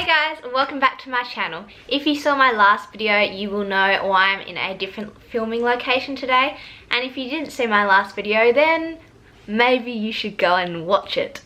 Hey guys, welcome back to my channel. If you saw my last video, you will know why I'm in a different filming location today. And if you didn't see my last video, then maybe you should go and watch it.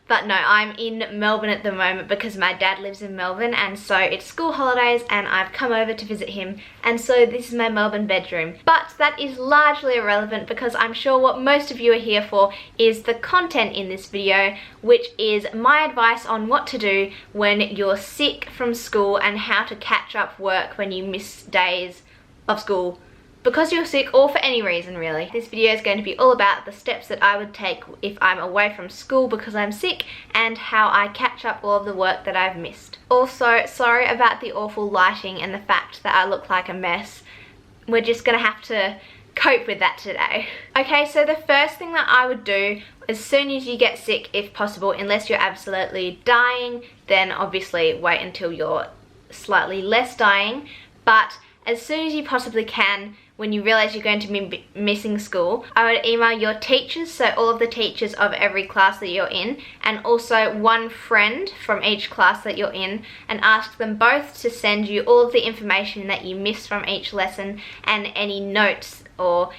But no, I'm in Melbourne at the moment because my dad lives in Melbourne, and so it's school holidays and I've come over to visit him, and so this is my Melbourne bedroom. But that is largely irrelevant because I'm sure what most of you are here for is the content in this video, which is my advice on what to do when you're sick from school and how to catch up work when you miss days of school because you're sick, or for any reason really. This video is going to be all about the steps that I would take if I'm away from school because I'm sick, and how I catch up all of the work that I've missed. Also, sorry about the awful lighting and the fact that I look like a mess. We're just gonna have to cope with that today. Okay, so the first thing that I would do as soon as you get sick, if possible, unless you're absolutely dying, then obviously wait until you're slightly less dying, but as soon as you possibly can, when you realise you're going to be missing school, I would email your teachers, so all of the teachers of every class that you're in, and also one friend from each class that you're in, and ask them both to send you all of the information that you missed from each lesson and any notes or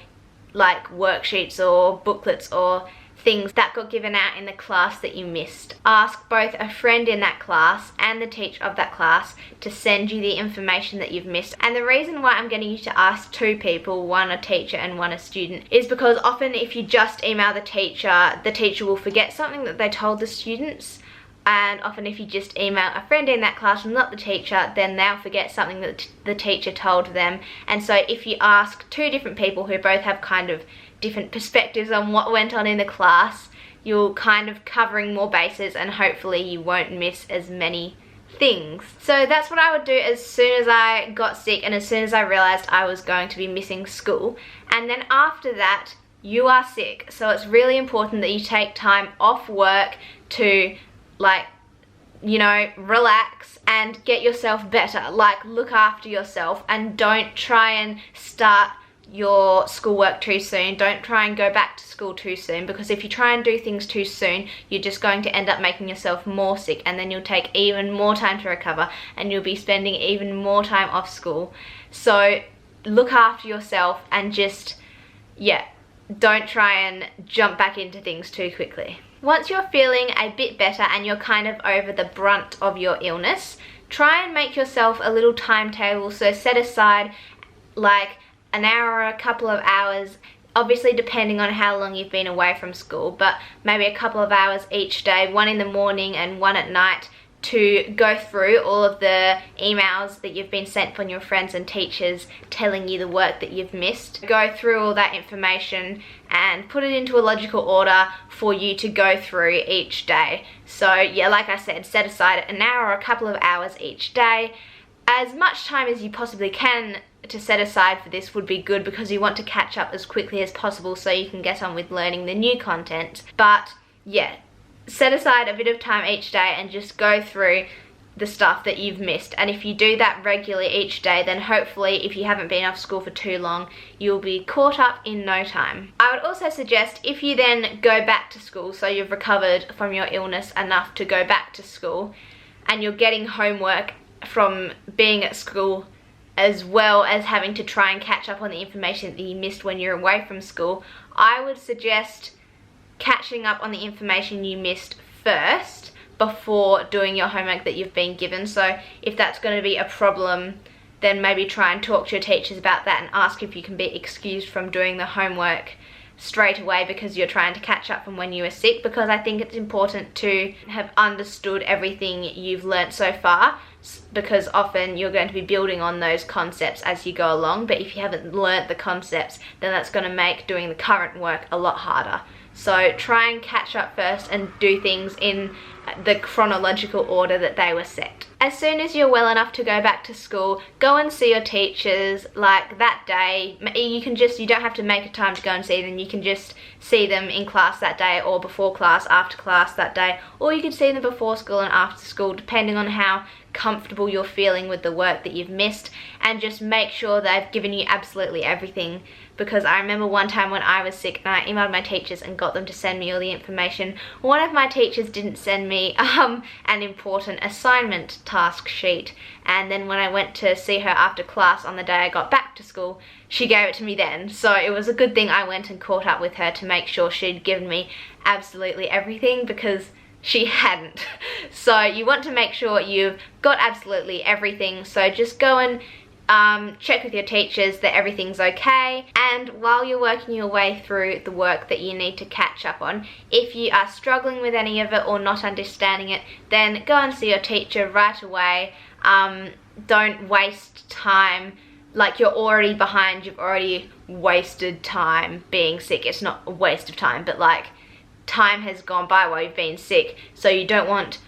like worksheets or booklets or things that got given out in the class that you missed. Ask both a friend in that class and the teacher of that class to send you the information that you've missed. And the reason why I'm getting you to ask two people, one a teacher and one a student, is because often if you just email the teacher will forget something that they told the students. And often if you just email a friend in that class and not the teacher, then they'll forget something that the teacher told them. And so if you ask two different people who both have kind of different perspectives on what went on in the class, you're kind of covering more bases and hopefully you won't miss as many things. So that's what I would do as soon as I got sick and as soon as I realised I was going to be missing school. And then after that, you are sick. So it's really important that you take time off work to, like, you know, relax and get yourself better. Like, look after yourself and don't try and start your schoolwork too soon. Don't try and go back to school too soon, because if you try and do things too soon, you're just going to end up making yourself more sick, and then you'll take even more time to recover and you'll be spending even more time off school. So look after yourself and just, yeah, don't try and jump back into things too quickly. Once you're feeling a bit better and you're kind of over the brunt of your illness, try and make yourself a little timetable. So set aside like an hour or a couple of hours, obviously depending on how long you've been away from school, but maybe a couple of hours each day, one in the morning and one at night, to go through all of the emails that you've been sent from your friends and teachers telling you the work that you've missed. Go through all that information and put it into a logical order for you to go through each day. So yeah, like I said, set aside an hour or a couple of hours each day. As much time as you possibly can to set aside for this would be good, because you want to catch up as quickly as possible so you can get on with learning the new content. But yeah, set aside a bit of time each day and just go through the stuff that you've missed. And if you do that regularly each day, then hopefully if you haven't been off school for too long, you'll be caught up in no time. I would also suggest, if you then go back to school, so you've recovered from your illness enough to go back to school, and you're getting homework from being at school as well as having to try and catch up on the information that you missed when you're away from school, I would suggest catching up on the information you missed first before doing your homework that you've been given. So if that's going to be a problem, then maybe try and talk to your teachers about that and ask if you can be excused from doing the homework straight away because you're trying to catch up from when you were sick, because I think it's important to have understood everything you've learnt so far, because often you're going to be building on those concepts as you go along, but if you haven't learnt the concepts, then that's going to make doing the current work a lot harder. So try and catch up first and do things in the chronological order that they were set. As soon as you're well enough to go back to school, go and see your teachers like that day. You don't have to make a time to go and see them. You can just see them in class that day, or before class, after class that day, or you can see them before school and after school, depending on how comfortable you're feeling with the work that you've missed, and just make sure they've given you absolutely everything because I remember one time when I was sick and I emailed my teachers and got them to send me all the information. One of my teachers didn't send me an important assignment task sheet, and then when I went to see her after class on the day I got back to school, she gave it to me then. So it was a good thing I went and caught up with her to make sure she'd given me absolutely everything, because she hadn't. So you want to make sure you've got absolutely everything, so just go and check with your teachers that everything's okay. And while you're working your way through the work that you need to catch up on, if you are struggling with any of it or not understanding it, then go and see your teacher right away. Don't waste time. Like, you're already behind, you've already wasted time being sick. It's not a waste of time, but like, time has gone by while you've been sick, so you don't want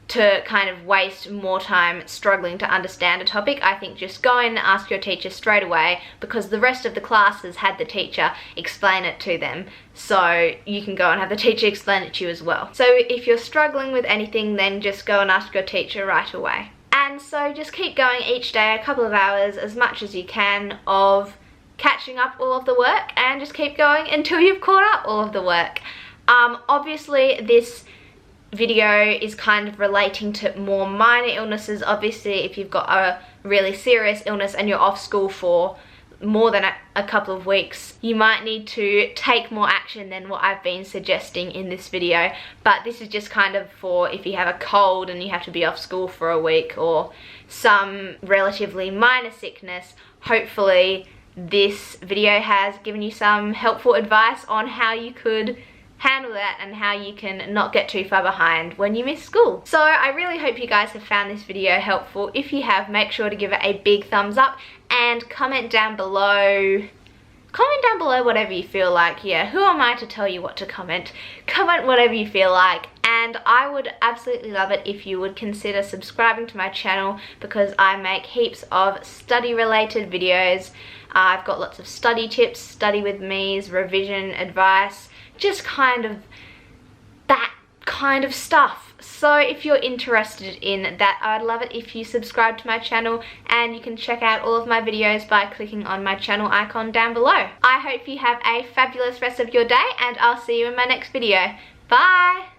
to kind of waste more time struggling to understand a topic. I think just go in and ask your teacher straight away, because the rest of the class has had the teacher explain it to them, so you can go and have the teacher explain it to you as well. So if you're struggling with anything, then just go and ask your teacher right away. And so just keep going each day, a couple of hours, as much as you can, of catching up all of the work, and just keep going until you've caught up all of the work. Obviously this video is kind of relating to more minor illnesses. Obviously if you've got a really serious illness and you're off school for more than a couple of weeks, you might need to take more action than what I've been suggesting in this video. But this is just kind of for if you have a cold and you have to be off school for a week, or some relatively minor sickness. Hopefully this video has given you some helpful advice on how you could handle that and how you can not get too far behind when you miss school. So I really hope you guys have found this video helpful. If you have, make sure to give it a big thumbs up and comment down below. Comment down below whatever you feel like. Yeah, who am I to tell you what to comment? Comment whatever you feel like. And I would absolutely love it if you would consider subscribing to my channel, because I make heaps of study related videos. I've got lots of study tips, study with me's, revision advice, just kind of that kind of stuff. So if you're interested in that, I'd love it if you subscribe to my channel, and you can check out all of my videos by clicking on my channel icon down below. I hope you have a fabulous rest of your day, and I'll see you in my next video. Bye!